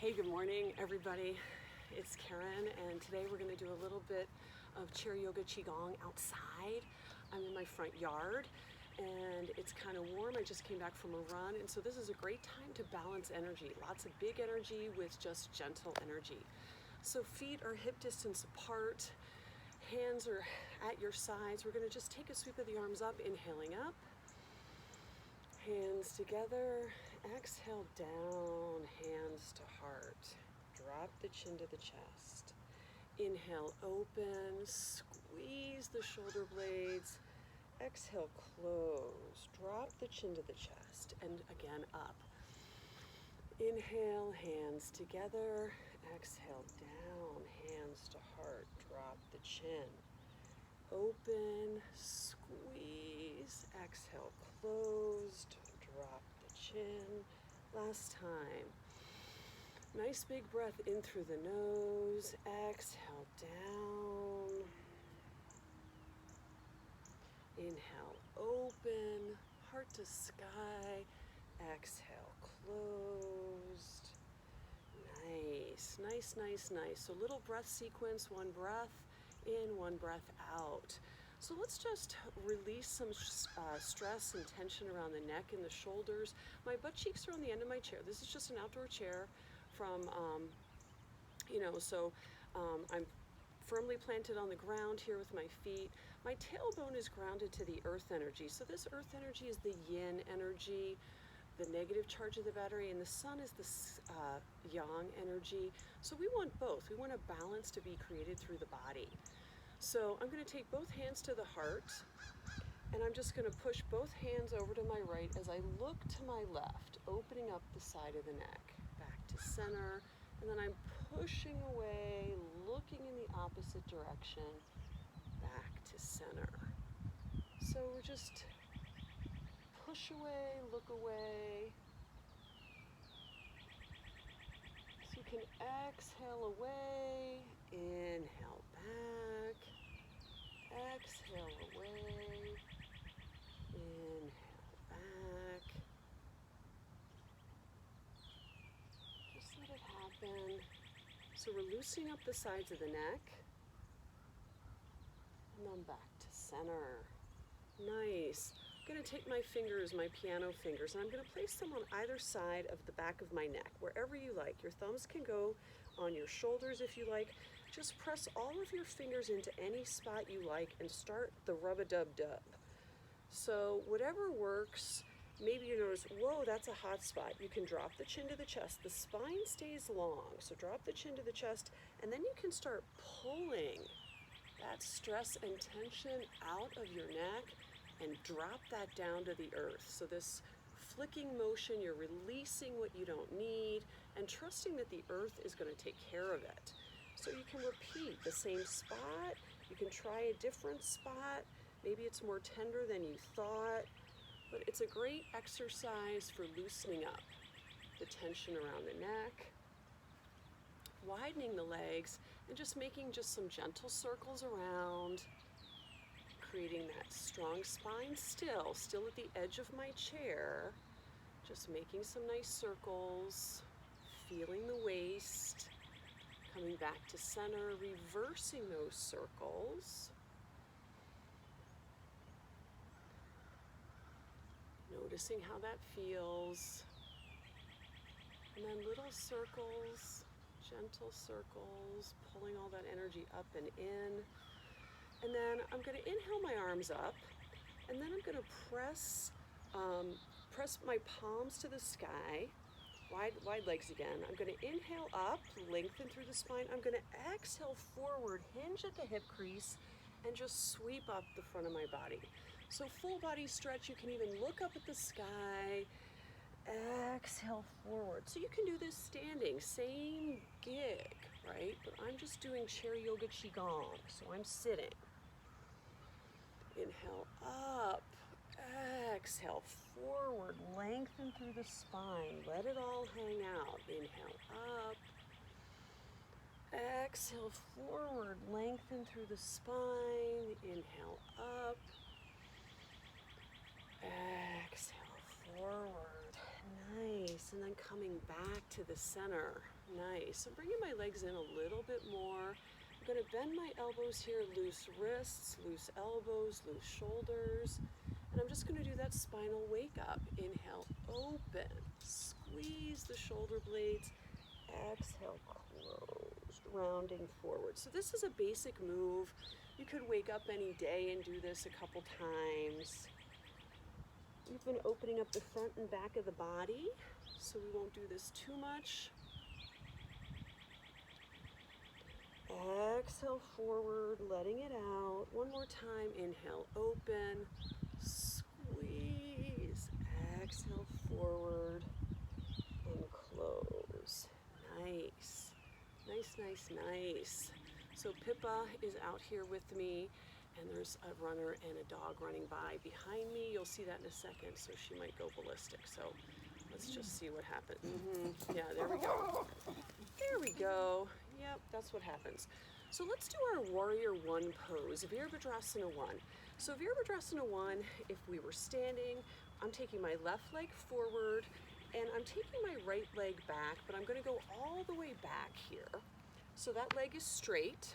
Hey, good morning, everybody. It's Karen, and today we're going to do a little bit of chair yoga Qi Gong outside. I'm in my front yard, and it's kind of warm. I just came back from a run, and so this is a great time to balance energy. Lots of big energy with just gentle energy. So feet are hip distance apart, hands are at your sides. We're going to just take a sweep of the arms up, inhaling up. Hands together, exhale down, hands to heart. Drop the chin to the chest. Inhale, open, squeeze the shoulder blades. Exhale, close. Drop the chin to the chest, and again, up. Inhale, hands together. Exhale, down, hands to heart. Drop the chin. Open, squeeze, exhale, closed, drop the chin. Last time. Nice big breath in through the nose, exhale down. Inhale, open, heart to sky, exhale, closed. Nice, nice, nice, nice. So little breath sequence, one breath in, one breath out. So let's just release some stress and tension around the neck and the shoulders. My butt cheeks are on the end of my chair. This is just an outdoor chair from, I'm firmly planted on the ground here with my feet. My tailbone is grounded to the earth energy. So this earth energy is the yin energy, the negative charge of the battery, and the sun is the yang energy. So we want both. We want a balance to be created through the body. So I'm going to take both hands to the heart, and I'm just going to push both hands over to my right as I look to my left, opening up the side of the neck, back to center, and then I'm pushing away, looking in the opposite direction, back to center. So we're just push away, look away. So you can exhale away, inhale back, exhale away, inhale back. Just let it happen. So we're loosening up the sides of the neck, and then back to center. Nice. I'm going to take my fingers, my piano fingers, and I'm going to place them on either side of the back of my neck, wherever you like. Your thumbs can go on your shoulders if you like. Just press all of your fingers into any spot you like and start the rub-a-dub-dub. So whatever works. Maybe you notice, whoa, that's a hot spot. You can drop the chin to the chest. The spine stays long, so drop the chin to the chest, and then you can start pulling that stress and tension out of your neck and drop that down to the earth. So this flicking motion, you're releasing what you don't need and trusting that the earth is going to take care of it. So you can repeat the same spot. You can try a different spot. Maybe it's more tender than you thought, but it's a great exercise for loosening up the tension around the neck, widening the legs, and just making just some gentle circles around, creating that strong spine still at the edge of my chair, just making some nice circles, feeling the waist, coming back to center, reversing those circles. Noticing how that feels. And then little circles, gentle circles, pulling all that energy up and in. And then I'm going to inhale my arms up, and then I'm going to press my palms to the sky, wide legs again. I'm going to inhale up, lengthen through the spine. I'm going to exhale forward, hinge at the hip crease, and just sweep up the front of my body. So full body stretch. You can even look up at the sky. Exhale forward. So you can do this standing, same gig, right? But I'm just doing chair yoga Qi Gong, so I'm sitting. Inhale up, exhale forward, lengthen through the spine, let it all hang out. Inhale up, exhale forward, lengthen through the spine. Inhale up, exhale forward. Nice. And then coming back to the center. Nice. So bringing my legs in a little bit more. I'm going to bend my elbows here, loose wrists, loose elbows, loose shoulders. And I'm just going to do that spinal wake up. Inhale, open. Squeeze the shoulder blades. Exhale, closed, rounding forward. So this is a basic move. You could wake up any day and do this a couple times. We've been opening up the front and back of the body, so we won't do this too much. Exhale forward, letting it out. One more time. Inhale, open, squeeze. Exhale forward and close. Nice. Nice, nice, nice. So Pippa is out here with me, and there's a runner and a dog running by behind me. You'll see that in a second, so she might go ballistic. So let's just see what happens. Yeah, there we go. There we go. Yep, that's what happens. So let's do our Warrior One pose, Virabhadrasana 1. So Virabhadrasana 1, if we were standing, I'm taking my left leg forward, and I'm taking my right leg back, but I'm going to go all the way back here. So that leg is straight,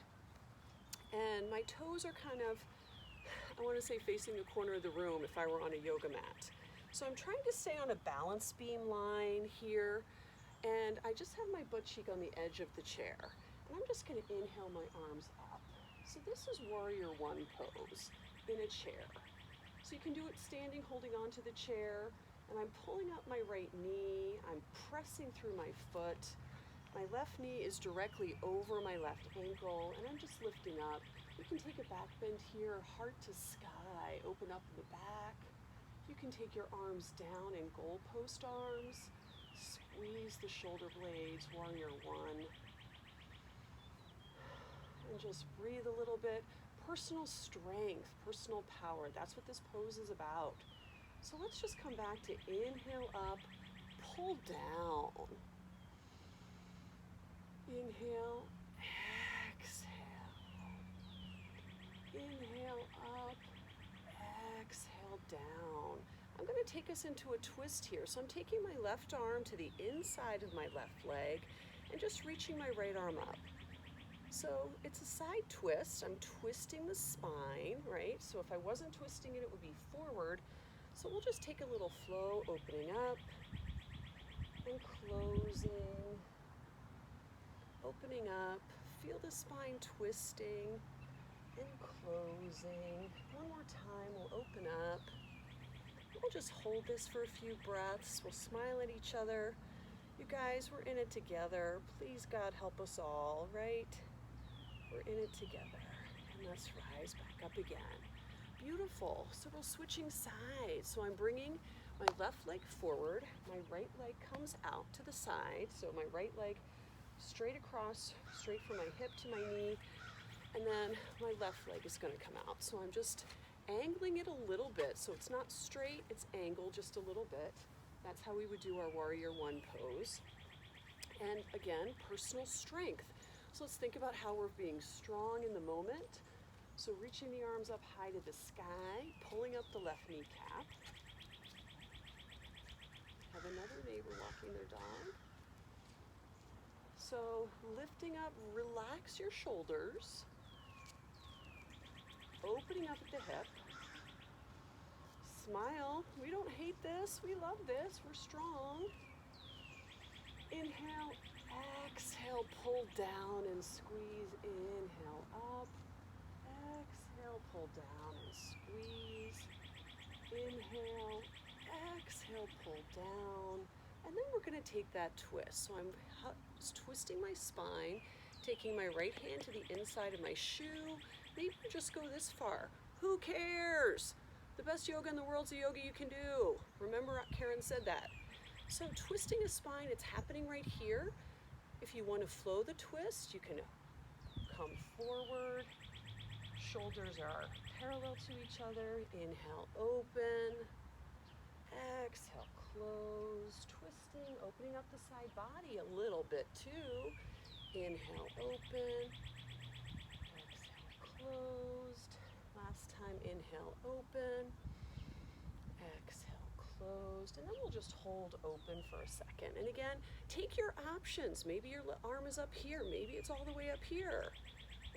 and my toes are kind of, I want to say, facing the corner of the room if I were on a yoga mat. So I'm trying to stay on a balance beam line here, and I just have my butt cheek on the edge of the chair. And I'm just going to inhale my arms up. So this is Warrior One pose in a chair. So you can do it standing, holding on to the chair, and I'm pulling up my right knee, I'm pressing through my foot. My left knee is directly over my left ankle, and I'm just lifting up. You can take a back bend here, heart to sky, open up in the back. You can take your arms down in goalpost arms, squeeze the shoulder blades, Warrior One. And just breathe a little bit. Personal strength, personal power, that's what this pose is about. So let's just come back to inhale up, pull down. Inhale, exhale. Inhale up, exhale down. I'm going to take us into a twist here. So I'm taking my left arm to the inside of my left leg and just reaching my right arm up. So it's a side twist. I'm twisting the spine, right? So if I wasn't twisting it, it would be forward. So we'll just take a little flow, opening up and closing. Opening up, feel the spine twisting and closing. One more time, we'll open up. We'll just hold this for a few breaths. We'll smile at each other. You guys, we're in it together. Please, God, help us all, right? We're in it together. And let's rise back up again. Beautiful. So we're switching sides. So I'm bringing my left leg forward. My right leg comes out to the side. So my right leg straight across, straight from my hip to my knee, and then my left leg is going to come out. So I'm just angling it a little bit, so it's not straight, it's angled just a little bit. That's how we would do our Warrior One pose. And again, personal strength. So let's think about how we're being strong in the moment. So reaching the arms up high to the sky, pulling up the left kneecap. Have another neighbor walking their dog. So lifting up, relax your shoulders, opening up at the hip, smile. We don't hate this, we love this, we're strong. Inhale, exhale, pull down and squeeze. Inhale up, exhale, pull down and squeeze. Inhale, exhale, pull down. And then we're going to take that twist. So I'm twisting my spine, taking my right hand to the inside of my shoe. Maybe just go this far. Who cares? The best yoga in the world is the yoga you can do. Remember, Karen said that. So twisting a spine, it's happening right here. If you want to flow the twist, you can come forward. Shoulders are parallel to each other. Inhale, open. Exhale, close, twisting, opening up the side body a little bit too. Inhale, open. Exhale, closed. Last time, inhale, open. Exhale, closed, and then we'll just hold open for a second. And again, take your options. Maybe your arm is up here, maybe it's all the way up here,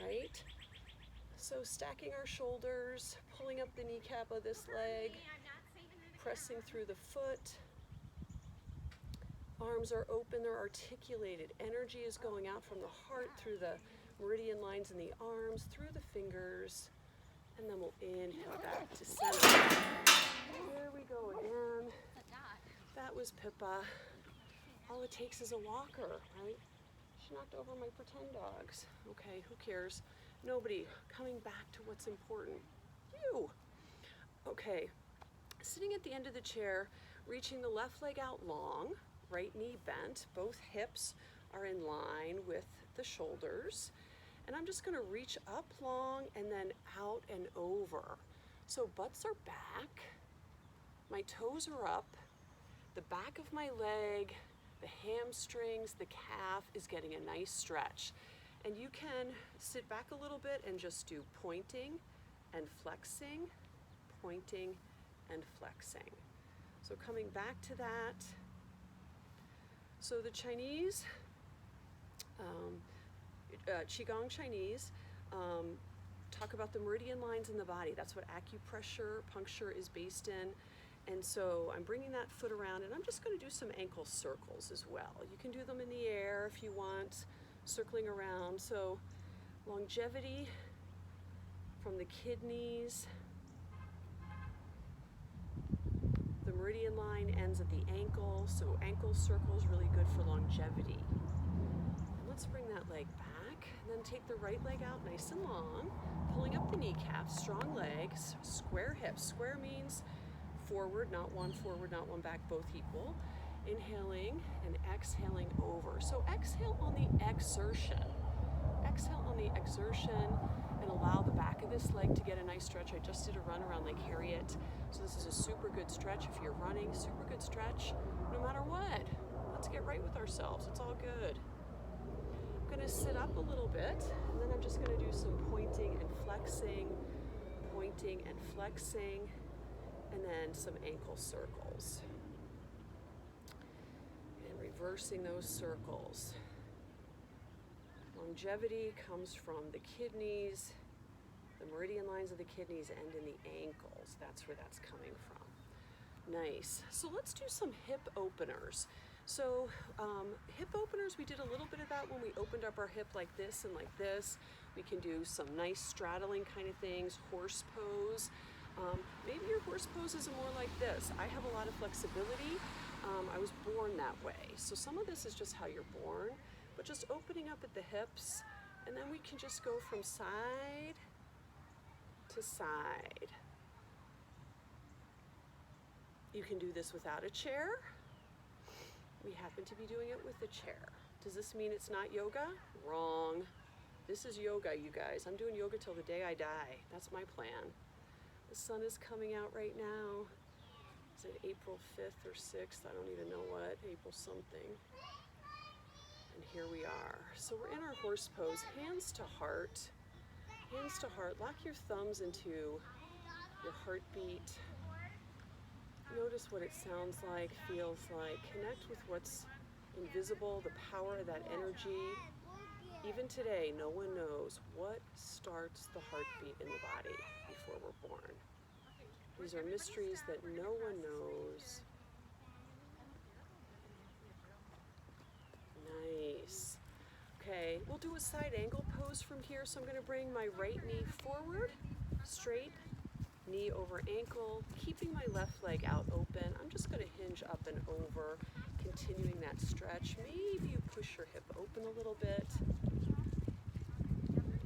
right? So stacking our shoulders, pulling up the kneecap of this leg, pressing through the foot. Arms are open, they're articulated. Energy is going out from the heart through the meridian lines in the arms, through the fingers, and then we'll inhale back to center. There we go again. That was Pippa. All it takes is a walker, right? She knocked over my pretend dogs. Okay, who cares? Nobody. Coming back to what's important. You. Okay, sitting at the end of the chair, reaching the left leg out long, right knee bent, both hips are in line with the shoulders. And I'm just gonna reach up long and then out and over. So butts are back, my toes are up, the back of my leg, the hamstrings, the calf is getting a nice stretch. And you can sit back a little bit and just do pointing and flexing, pointing and flexing. So coming back to that. So the Chinese, Qi Gong Chinese, talk about the meridian lines in the body. That's what acupressure, puncture is based in. And so I'm bringing that foot around, and I'm just going to do some ankle circles as well. You can do them in the air if you want, circling around. So longevity from the kidneys. The meridian line ends at the ankle, so ankle circle is really good for longevity. And let's bring that leg back, and then take the right leg out nice and long, pulling up the kneecaps, strong legs, square hips. Square means forward, not one back, both equal. Inhaling and exhaling over. So exhale on the exertion. Exhale on the exertion and allow the back of this leg to get a nice stretch. I just did a run around Lake Harriet. So this is a super good stretch if you're running, super good stretch no matter what. Let's get right with ourselves. It's all good. I'm gonna sit up a little bit, and then I'm just gonna do some pointing and flexing, and then some ankle circles. And reversing those circles. Longevity comes from the kidneys. The meridian lines of the kidneys end in the ankles. That's where that's coming from. Nice. So let's do some hip openers. So hip openers, we did a little bit of that when we opened up our hip like this and like this. We can do some nice straddling kind of things, horse pose. Maybe your horse pose is more like this. I have a lot of flexibility. I was born that way. So some of this is just how you're born, but just opening up at the hips, and then we can just go from side to side. You can do this without a chair. We happen to be doing it with a chair. Does this mean it's not yoga? Wrong. This is yoga, you guys. I'm doing yoga till the day I die. That's my plan. The sun is coming out right now. Is it April 5th or 6th? I don't even know what. April something. And here we are. So we're in our horse pose. Hands to heart. Hands to heart. Lock your thumbs into your heartbeat. Notice what it sounds like, feels like. Connect with what's invisible, the power of that energy. Even today, no one knows what starts the heartbeat in the body before we're born. These are mysteries that no one knows. Nice. Okay, we'll do a side angle pose from here. So I'm going to bring my right knee forward, straight, knee over ankle, keeping my left leg out open. I'm just going to hinge up and over, continuing that stretch. Maybe you push your hip open a little bit.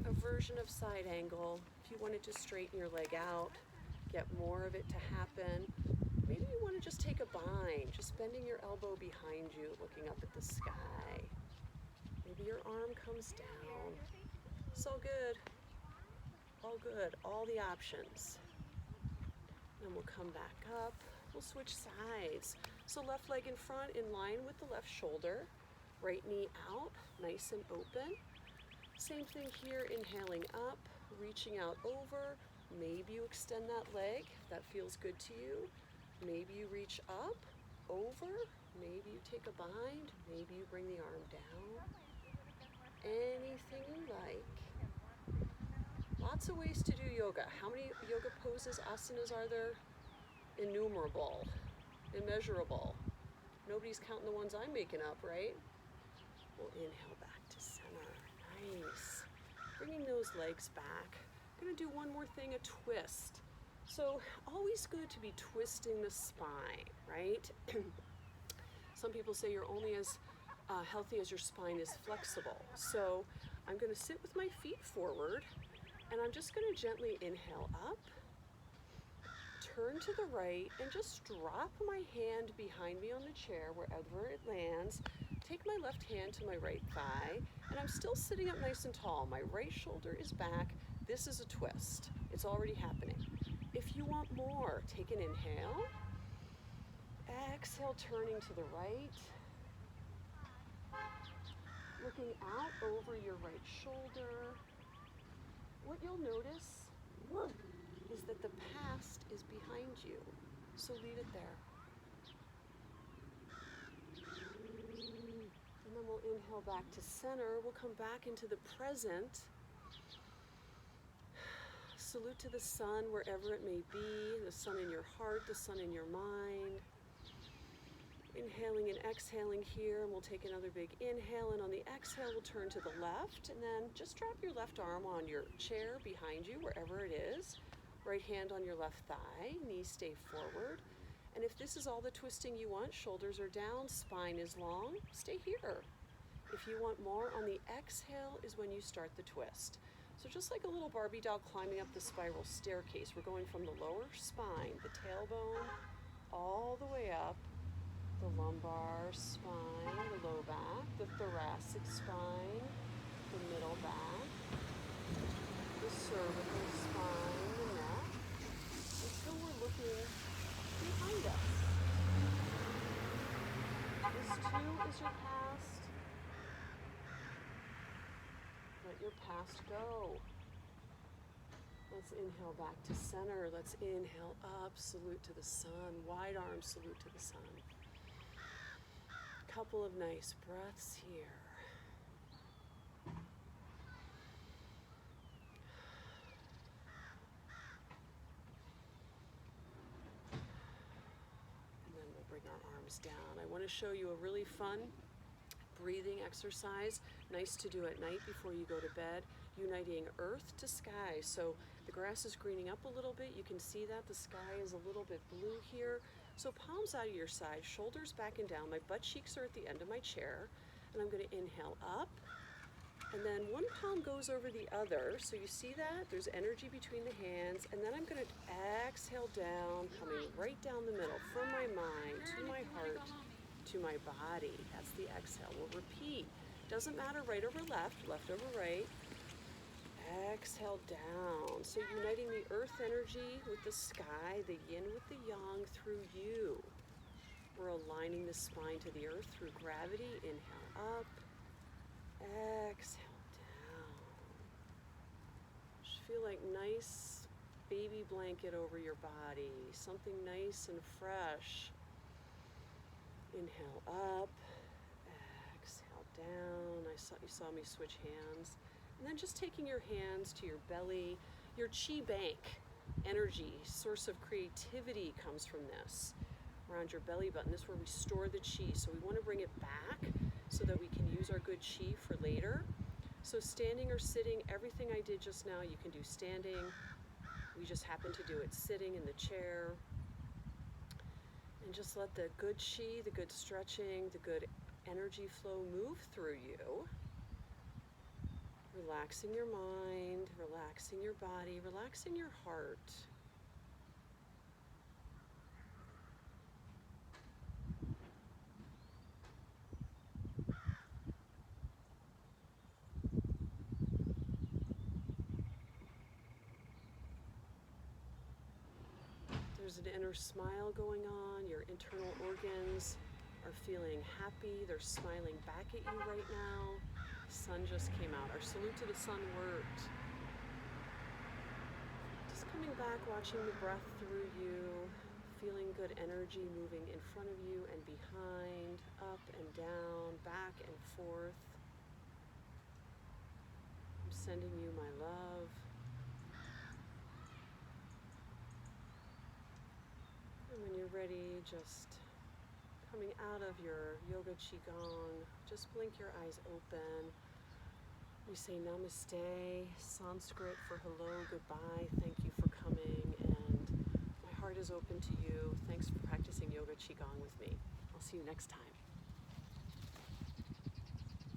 A version of side angle. If you wanted to straighten your leg out, get more of it to happen. Maybe you want to just take a bind, just bending your elbow behind you, looking up at the sky. Maybe your arm comes down. It's all good. All good. All the options. Then we'll come back up. We'll switch sides. So left leg in front, in line with the left shoulder. Right knee out, nice and open. Same thing here, inhaling up, reaching out over. Maybe you extend that leg if that feels good to you. Maybe you reach up, over, maybe you take a bind, maybe you bring the arm down. Anything you like. Lots of ways to do yoga. How many yoga poses, asanas are there? Innumerable, immeasurable. Nobody's counting the ones I'm making up, right? We'll inhale back to center. Nice. Bringing those legs back. I'm going to do one more thing, a twist. So always good to be twisting the spine, right? Some people say you're only as healthy as your spine is flexible. So I'm going to sit with my feet forward, and I'm just going to gently inhale up, turn to the right, and just drop my hand behind me on the chair wherever it lands. Take my left hand to my right thigh, and I'm still sitting up nice and tall. My right shoulder is back. This is a twist. It's already happening. If you want more, take an inhale. Exhale, turning to the right. Looking out over your right shoulder. What you'll notice is that the past is behind you, so leave it there. And then we'll inhale back to center. We'll come back into the present. Salute to the sun wherever it may be, the sun in your heart, the sun in your mind. Inhaling and exhaling here, and we'll take another big inhale, and on the exhale we'll turn to the left, and then just drop your left arm on your chair behind you, wherever it is. Right hand on your left thigh, knees stay forward. And if this is all the twisting you want, shoulders are down, spine is long, stay here. If you want more, on the exhale is when you start the twist. So just like a little Barbie doll climbing up the spiral staircase, we're going from the lower spine, the tailbone, all the way up, the lumbar spine, the low back, the thoracic spine, the middle back, the cervical spine, the neck, until we're looking behind us. This too is your past. Let your past go. Let's inhale back to center. Let's inhale up, salute to the sun. Wide arm salute to the sun. Couple of nice breaths here. And then we'll bring our arms down. I want to show you a really fun breathing exercise, nice to do at night before you go to bed, uniting earth to sky. So the grass is greening up a little bit. You can see that the sky is a little bit blue here. So palms out of your side, shoulders back and down. My butt cheeks are at the end of my chair, and I'm going to inhale up, and then one palm goes over the other. So you see that? There's energy between the hands, and then I'm going to exhale down, coming right down the middle, from my mind to my heart to my body. That's the exhale. We'll repeat. Doesn't matter right over left, left over right. Exhale down. So uniting the earth energy with the sky, the yin with the yang through you. We're aligning the spine to the earth through gravity. Inhale up. Exhale down. Just feel like nice baby blanket over your body. Something nice and fresh. Inhale up. Exhale down. You saw me switch hands. And then just taking your hands to your belly, your Qi bank energy, source of creativity comes from this. Around your belly button, this is where we store the Qi. So we want to bring it back so that we can use our good Qi for later. So standing or sitting, everything I did just now, you can do standing. We just happen to do it sitting in the chair. And just let the good Qi, the good stretching, the good energy flow move through you. Relaxing your mind, relaxing your body, relaxing your heart. There's an inner smile going on. Your internal organs are feeling happy. They're smiling back at you right now. Sun just came out. Our salute to the sun worked. Just coming back, watching the breath through you, feeling good energy moving in front of you and behind, up and down, back and forth. I'm sending you my love. And when you're ready, just coming out of your Yoga Qi Gong, just blink your eyes open. We say namaste, Sanskrit for hello, goodbye, thank you for coming, and my heart is open to you. Thanks for practicing Yoga Qi Gong with me. I'll see you next time.